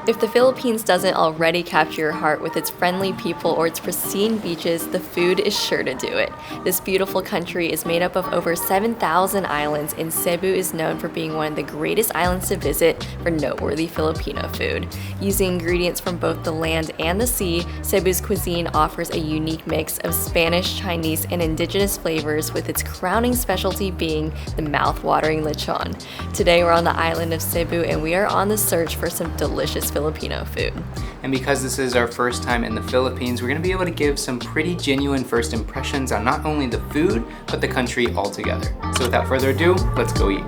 If the Philippines doesn't already capture your heart with its friendly people or its pristine beaches, the food is sure to do it. This beautiful country is made up of over 7,000 islands, and Cebu is known for being one of the greatest islands to visit for noteworthy Filipino food. Using ingredients from both the land and the sea, Cebu's cuisine offers a unique mix of Spanish, Chinese, and indigenous flavors, with its crowning specialty being the mouth-watering lechon. Today we're on the island of Cebu and we are on the search for some delicious Filipino food. And because this is our first time in the Philippines, we're going to be able to give some pretty genuine first impressions on not only the food, but the country altogether. So without further ado, let's go eat.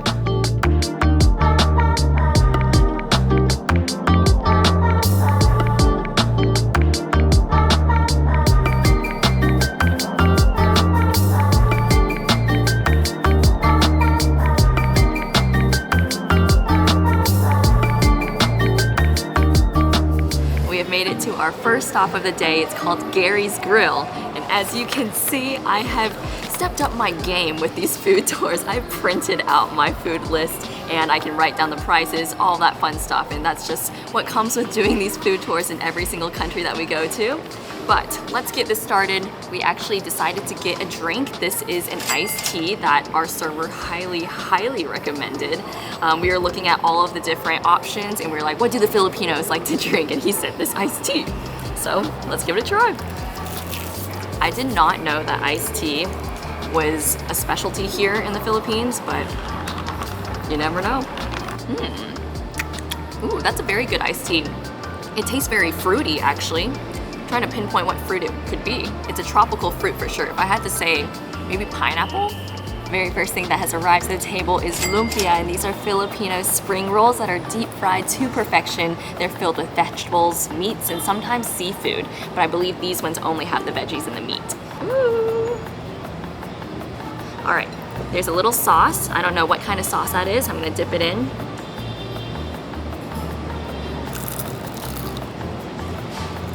To our first stop of the day. It's called Gary's Grill, and as you can see, I have stepped up my game with these food tours. I've printed out my food list and I can write down the prices, all that fun stuff, and that's just what comes with doing these food tours in every single country that we go to. But let's get this started. We actually decided to get a drink. This is an iced tea that our server highly recommended. We were looking at all of the different options and we were like, what do the Filipinos like to drink? And he said this iced tea. So let's give it a try. I did not know that iced tea was a specialty here in the Philippines, but you never know. Ooh, that's a very good iced tea. It tastes very fruity, actually. Trying to pinpoint what fruit it could be. It's a tropical fruit for sure. If I had to say, maybe pineapple. Very first thing that has arrived to the table is lumpia, and these are Filipino spring rolls that are deep fried to perfection. They're filled with vegetables, meats, and sometimes seafood, but I believe these ones only have the veggies and the meat. Ooh. All right, there's a little sauce. I don't know what kind of sauce that is. I'm gonna dip it in.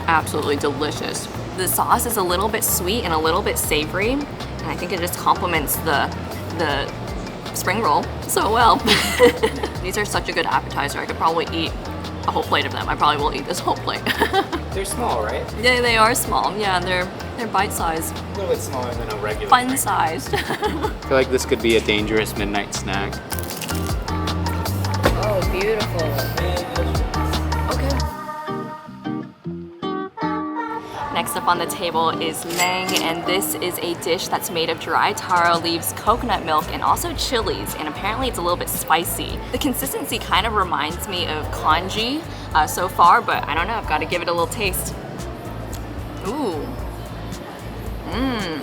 Absolutely delicious. The sauce is a little bit sweet and a little bit savory, and I think it just complements the spring roll so well. These are such a good appetizer. I could probably eat a whole plate of them. I probably will eat this whole plate. They're small, right? Yeah, they are small. Yeah, they're bite-sized. A little bit smaller than a regular. Fun-sized. I feel like this could be a dangerous midnight snack. Oh, beautiful. Next up on the table is Laing, and this is a dish that's made of dry taro leaves, coconut milk, and also chilies, and apparently it's a little bit spicy. The consistency kind of reminds me of congee so far, but I don't know, I've got to give it a little taste. Ooh.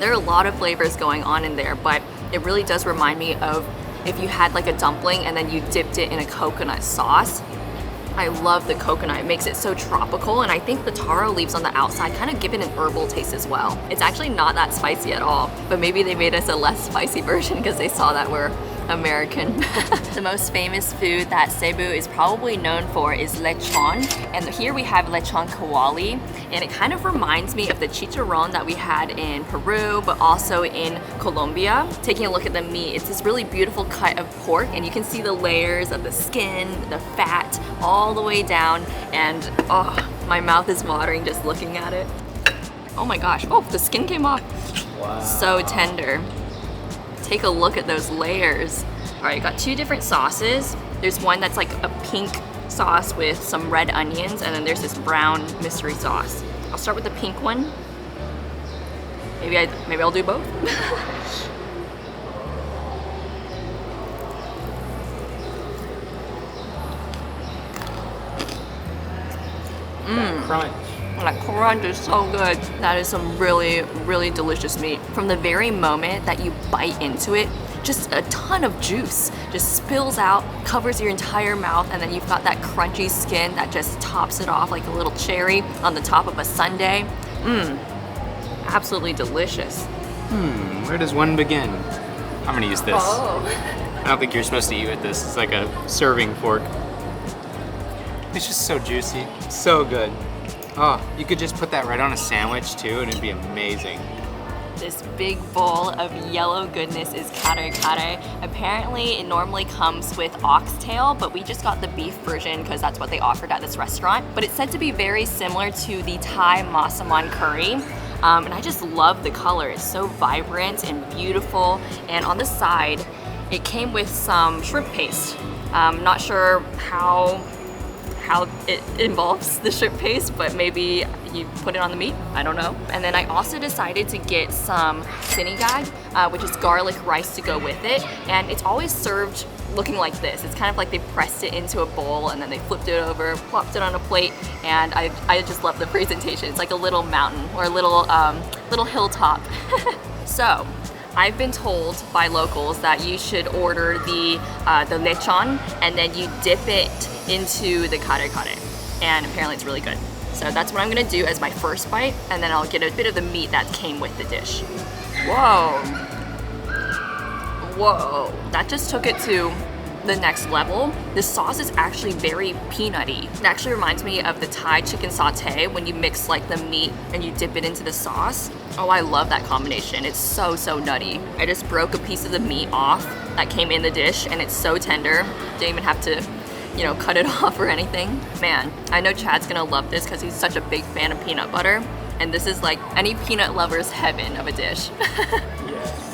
There are a lot of flavors going on in there, but it really does remind me of if you had like a dumpling and then you dipped it in a coconut sauce. I love the coconut. It makes it so tropical, and I think the taro leaves on the outside kind of give it an herbal taste as well. It's actually not that spicy at all, but maybe they made us a less spicy version because they saw that we're American. The most famous food that Cebu is probably known for is lechon, and here we have lechon kawali, and it kind of reminds me of the chicharron that we had in Peru, but also in Colombia. Taking a look at the meat, it's this really beautiful cut of pork, and you can see the layers of the skin, the fat, all the way down, and oh, my mouth is watering just looking at it. Oh my gosh, oh, the skin came off. Wow. So tender. Take a look at those layers. All right, got two different sauces. There's one that's like a pink sauce with some red onions, and then there's this brown mystery sauce. I'll start with the pink one. Maybe I'll do both. Crunch. That crunch is so good. That is some really delicious meat. From the very moment that you bite into it, just a ton of juice just spills out, covers your entire mouth, and then you've got that crunchy skin that just tops it off like a little cherry on the top of a sundae. Absolutely delicious. Where does one begin? I'm gonna use this. Oh. I don't think you're supposed to eat with this. It's like a serving fork. It's just so juicy, so good. Oh, you could just put that right on a sandwich too and it'd be amazing. This big bowl of yellow goodness is Kare-kare. Apparently, it normally comes with oxtail, but we just got the beef version because that's what they offered at this restaurant. But it's said to be very similar to the Thai masaman curry. And I just love the color. It's so vibrant and beautiful. And on the side, it came with some shrimp paste. Not sure how it involves the shrimp paste, but maybe you put it on the meat, I don't know. And then I also decided to get some sinigang, which is garlic rice to go with it. And it's always served looking like this. It's kind of like they pressed it into a bowl and then they flipped it over, plopped it on a plate, and I just love the presentation. It's like a little mountain or a little hilltop. So, I've been told by locals that you should order the lechon and then you dip it into the kare-kare. And apparently it's really good. So that's what I'm gonna do as my first bite, and then I'll get a bit of the meat that came with the dish. Whoa. Whoa, that just took it to the next level. The sauce is actually very peanutty. It actually reminds me of the Thai chicken satay when you mix like the meat and you dip it into the sauce. Oh, I love that combination. It's so nutty. I just broke a piece of the meat off that came in the dish and it's so tender. Didn't even have to, you know, cut it off or anything. Man, I know Chad's gonna love this because he's such a big fan of peanut butter. And this is like any peanut lover's heaven of a dish. Yes.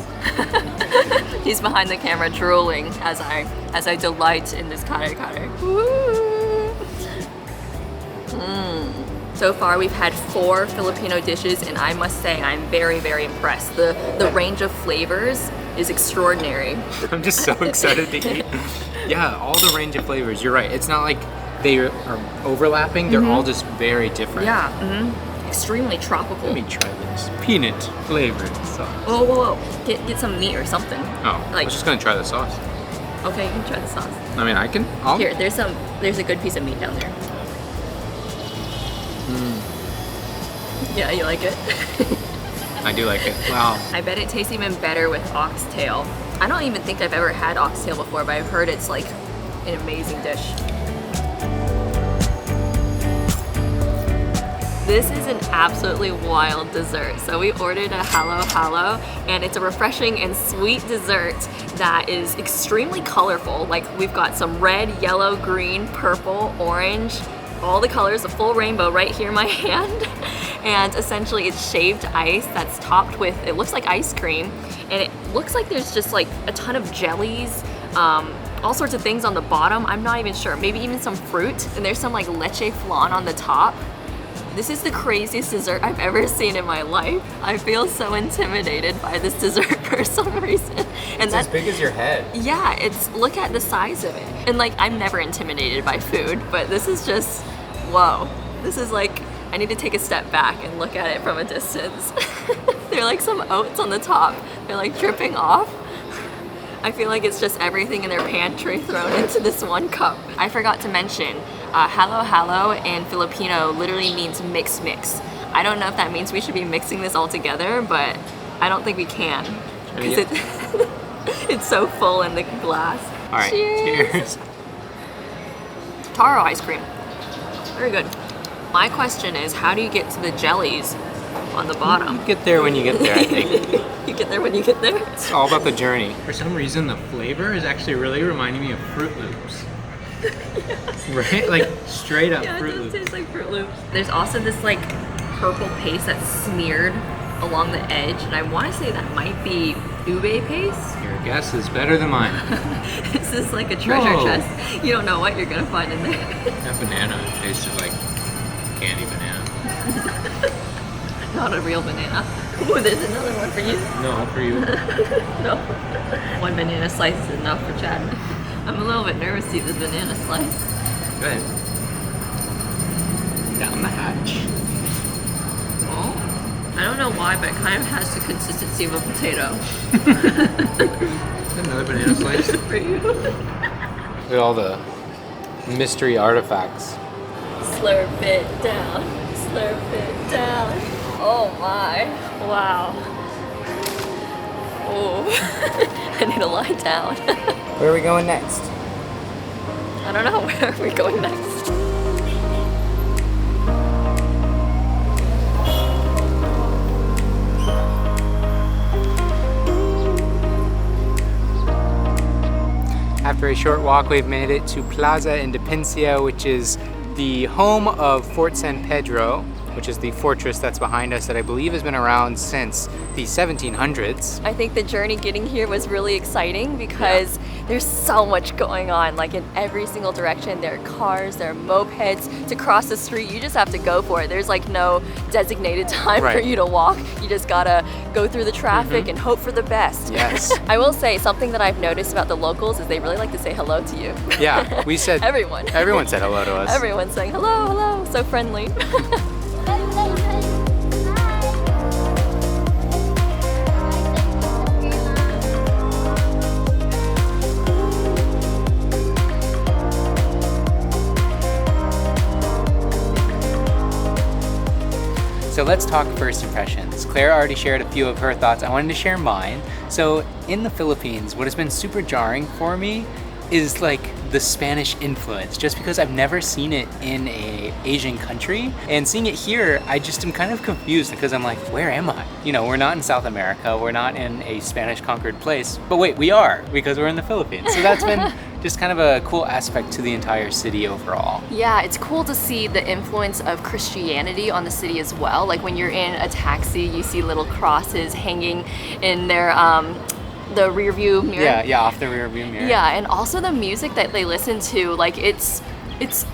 He's behind the camera drooling as I delight in this kare-kare. So far we've had 4 Filipino dishes and I must say I'm very impressed. The range of flavors is extraordinary. I'm just so excited to eat. Yeah, all the range of flavors. You're right. It's not like they are overlapping. They're all just very different. Yeah. Extremely tropical. Let me try this peanut flavored sauce. Whoa. Get some meat or something. Oh, I was just gonna try the sauce. Okay, you can try the sauce. I mean, I'll... Here, there's a good piece of meat down there. Yeah, you like it? I do like it. Wow. I bet it tastes even better with oxtail. I don't even think I've ever had oxtail before, but I've heard it's like an amazing dish. This is an absolutely wild dessert. So we ordered a halo, and it's a refreshing and sweet dessert that is extremely colorful. Like we've got some red, yellow, green, purple, orange, all the colors, a full rainbow right here in my hand. And essentially it's shaved ice that's topped with, it looks like ice cream, and it looks like there's just like a ton of jellies, all sorts of things on the bottom. I'm not even sure, maybe even some fruit, and there's some like leche flan on the top. This is the craziest dessert I've ever seen in my life. I feel so intimidated by this dessert for some reason. And it's as big as your head. Yeah, look at the size of it. And like, I'm never intimidated by food, but this is just, whoa. This is like, I need to take a step back and look at it from a distance. They're like some oats on the top. They're like dripping off. I feel like it's just everything in their pantry thrown into this one cup. I forgot to mention, halo in Filipino literally means mix. I don't know if that means we should be mixing this all together, but I don't think we can. Because it's so full in the glass. All right, cheers. Taro ice cream, very good. My question is, how do you get to the jellies on the bottom? You get there when you get there, I think. You get there when you get there? It's all about the journey. For some reason, the flavor is actually really reminding me of Fruit Loops. Yeah. Right? Like straight up Fruit Loops. Yeah, it does taste like Fruit Loops. There's also this like purple paste that's smeared along the edge, and I want to say that might be ube paste. Your guess is better than mine. This is like a treasure chest. You don't know what you're gonna find in there. That banana tasted like candy banana. Not a real banana. Ooh, there's another one for you. No, for you. No. One banana slice is enough for Chad. I'm a little bit nervous to eat the banana slice. Go ahead. Down the hatch. Oh, I don't know why, but it kind of has the consistency of a potato. Another banana slice. For you. Look at all the mystery artifacts. Slurp it down. Slurp it down. Oh my. Wow. Oh. I need to lie down. Where are we going next? I don't know. Where are we going next? After a short walk, we've made it to Plaza Independencia, which is the home of Fort San Pedro, which is the fortress that's behind us that I believe has been around since the 1700s. I think the journey getting here was really exciting because there's so much going on. Like in every single direction, there are cars, there are mopeds. To cross the street, you just have to go for it. There's like no designated time for you to walk. You just gotta go through the traffic and hope for the best. Yes. I will say something that I've noticed about the locals is they really like to say hello to you. Yeah, we said everyone said hello to us. Everyone's saying hello, hello, so friendly. So let's talk first impressions. Claire already shared a few of her thoughts. I wanted to share mine. So in the Philippines, what has been super jarring for me is like the Spanish influence, just because I've never seen it in a Asian country. And seeing it here, I just am kind of confused because I'm like, where am I? You know, we're not in South America, we're not in a Spanish conquered place, but wait, we are, because we're in the Philippines. So that's been just kind of a cool aspect to the entire city overall. Yeah, it's cool to see the influence of Christianity on the city as well. Like when you're in a taxi, you see little crosses hanging in their the rear view mirror. Yeah, off the rear view mirror. Yeah, and also the music that they listen to, like it's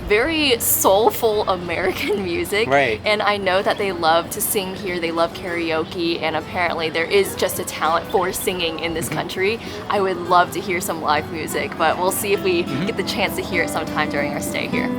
very soulful American music. Right. And I know that they love to sing here, they love karaoke, and apparently there is just a talent for singing in this country. I would love to hear some live music, but we'll see if we get the chance to hear it sometime during our stay here.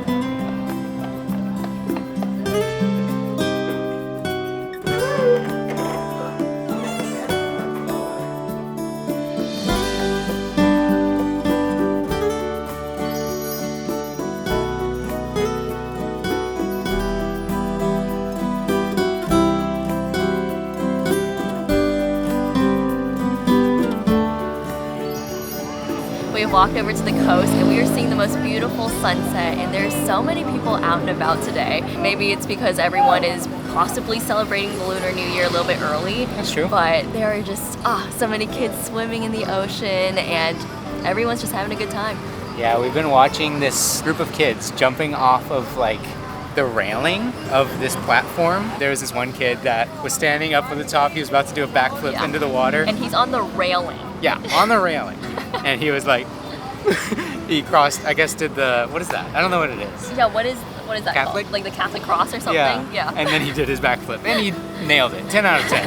We walked over to the coast and we are seeing the most beautiful sunset, and there's so many people out and about today. Maybe it's because everyone is possibly celebrating the Lunar New Year a little bit early. That's true. But there are just so many kids swimming in the ocean and everyone's just having a good time. Yeah, we've been watching this group of kids jumping off of like the railing of this platform. There was this one kid that was standing up on the top. He was about to do a backflip into the water. And he's on the railing. Yeah, on the railing. And he was like, he crossed, I guess did the, what is that? I don't know what it is. Yeah, what is that Catholic? called? Like the Catholic cross or something? Yeah. And then he did his backflip and he nailed it. 10 out of 10.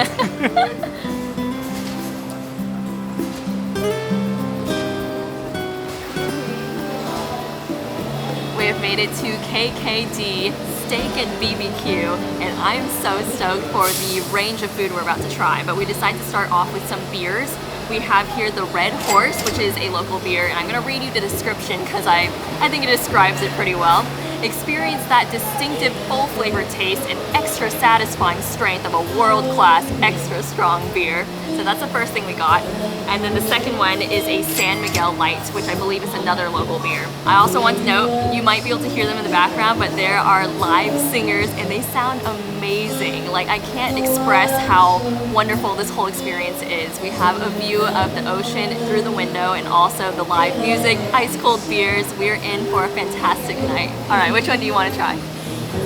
We have made it to KKD Steak and BBQ, and I'm so stoked for the range of food we're about to try. But we decided to start off with some beers. We have here the Red Horse, which is a local beer, and I'm gonna read you the description because I think it describes it pretty well. Experience that distinctive full flavor taste and extra satisfying strength of a world-class extra strong beer. So that's the first thing we got. And then the second one is a San Miguel Light, which I believe is another local beer. I also want to note, you might be able to hear them in the background, but there are live singers and they sound amazing. Like, I can't express how wonderful this whole experience is. We have a view of the ocean through the window and also the live music, ice cold beers. We're in for a fantastic night. All right, which one do you want to try?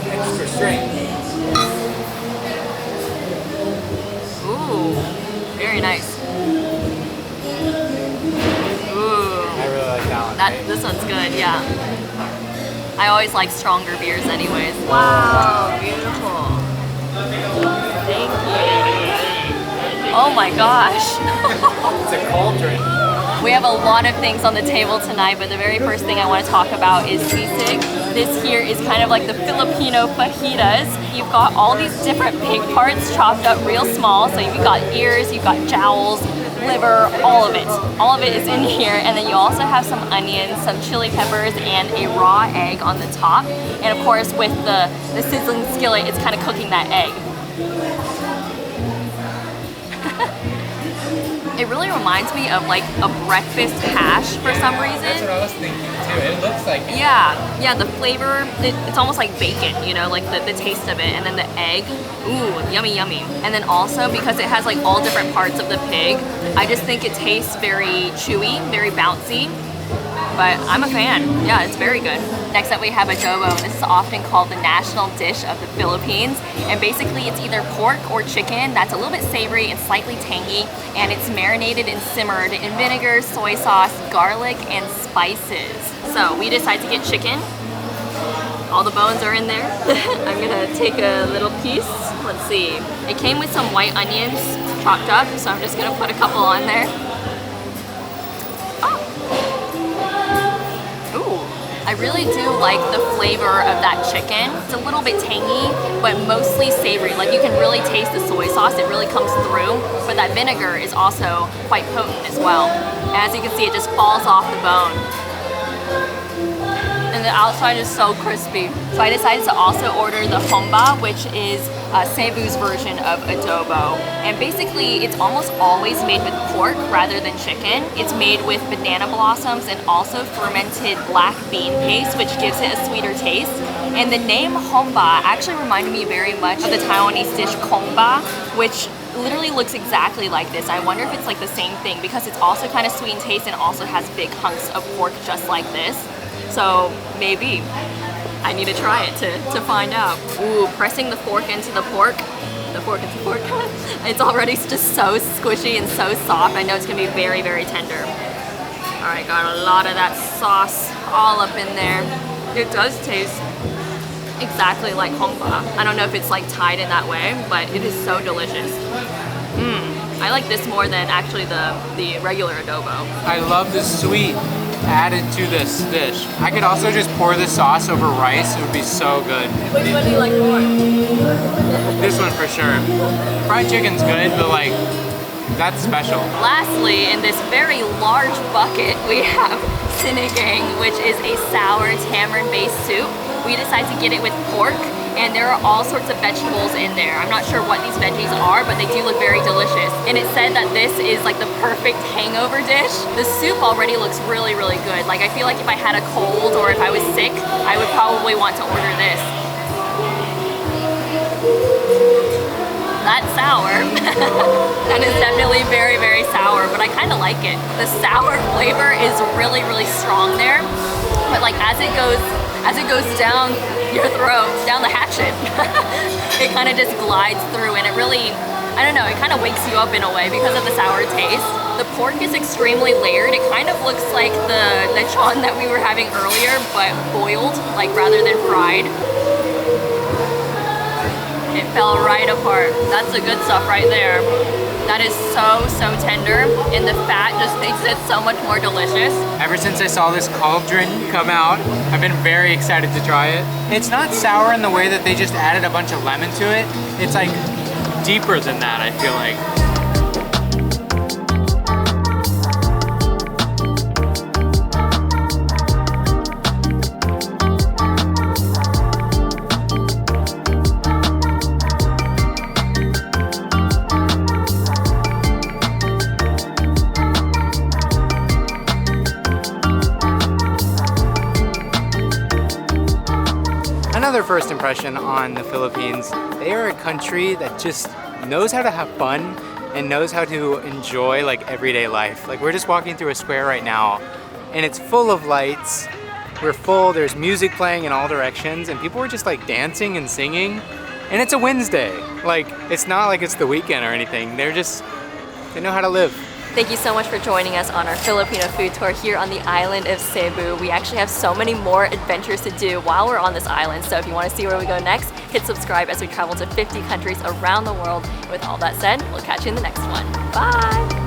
Extra strength. Ooh, very nice. Ooh. I really like that one. This one's good, yeah. I always like stronger beers anyways. Wow, beautiful. Thank you. Oh my gosh. It's a cauldron. We have a lot of things on the table tonight, but the very first thing I want to talk about is sisig. This here is kind of like the Filipino fajitas. You've got all these different pig parts chopped up real small. So you've got ears, you've got jowls, liver, all of it. All of it is in here. And then you also have some onions, some chili peppers, and a raw egg on the top. And of course, with the sizzling skillet, it's kind of cooking that egg. It really reminds me of like a breakfast hash for some reason. That's what I was thinking too. It looks like it. Yeah, the flavor, it's almost like bacon, you know, like the taste of it. And then the egg, ooh, yummy, yummy. And then also, because it has like all different parts of the pig, I just think it tastes very chewy, very bouncy. but I'm a fan. Yeah, it's very good. Next up we have adobo. This is often called the national dish of the Philippines. And basically it's either pork or chicken that's a little bit savory and slightly tangy, and it's marinated and simmered in vinegar, soy sauce, garlic, and spices. So we decided to get chicken. All the bones are in there. I'm gonna take a little piece. Let's see. It came with some white onions chopped up, so I'm just gonna put a couple on there. Oh. Ooh. I really do like the flavor of that chicken. It's a little bit tangy, but mostly savory. Like you can really taste the soy sauce. It really comes through, but that vinegar is also quite potent as well. As you can see, it just falls off the bone. And the outside is so crispy. So I decided to also order the homba, which is Cebu's version of adobo. And basically, it's almost always made with pork rather than chicken. It's made with banana blossoms and also fermented black bean paste, which gives it a sweeter taste. And the name homba actually reminded me very much of the Taiwanese dish komba, which literally looks exactly like this. I wonder if it's like the same thing because it's also kind of sweet in taste and also has big hunks of pork just like this. So maybe I need to try it to find out. Ooh, pressing the fork into the pork. It's already just so squishy and so soft. I know it's gonna be very, very tender. All right, got a lot of that sauce all up in there. It does taste exactly like homba. I don't know if it's like tied in that way, but it is so delicious. I like this more than actually the regular adobo. I love the sweet added to this dish. I could also just pour the sauce over rice. It would be so good. Which one do you like more? This one for sure. Fried chicken's good, but like, that's special. Lastly, in this very large bucket, we have sinigang, which is a sour tamarind-based soup. We decided to get it with pork, and there are all sorts of vegetables in there. I'm not sure what these veggies are, but they do look very delicious. And it said that this is like the perfect hangover dish. The soup already looks really, really good. Like I feel like if I had a cold or if I was sick, I would probably want to order this. That's sour. That is definitely very, very sour, but I kind of like it. The sour flavor is really, really strong there. But like as it goes down your throat, down the hatchet, it kind of just glides through, and it really, I don't know, it kind of wakes you up in a way because of the sour taste. The pork is extremely layered. It kind of looks like the lechon that we were having earlier, but boiled, like rather than fried. It fell right apart. That's the good stuff right there. That is so, so tender, and the fat just makes it so much more delicious. Ever since I saw this cauldron come out, I've been very excited to try it. It's not sour in the way that they just added a bunch of lemon to it. It's like deeper than that, I feel like. Another first impression on the Philippines, they are a country that just knows how to have fun and knows how to enjoy like everyday life. Like we're just walking through a square right now and it's full of lights. We're full, there's music playing in all directions and people are just like dancing and singing. And it's a Wednesday. Like it's not like it's the weekend or anything. They know how to live. Thank you so much for joining us on our Filipino food tour here on the island of Cebu. We actually have so many more adventures to do while we're on this island, so if you want to see where we go next, hit subscribe as we travel to 50 countries around the world. With all that said, we'll catch you in the next one. Bye!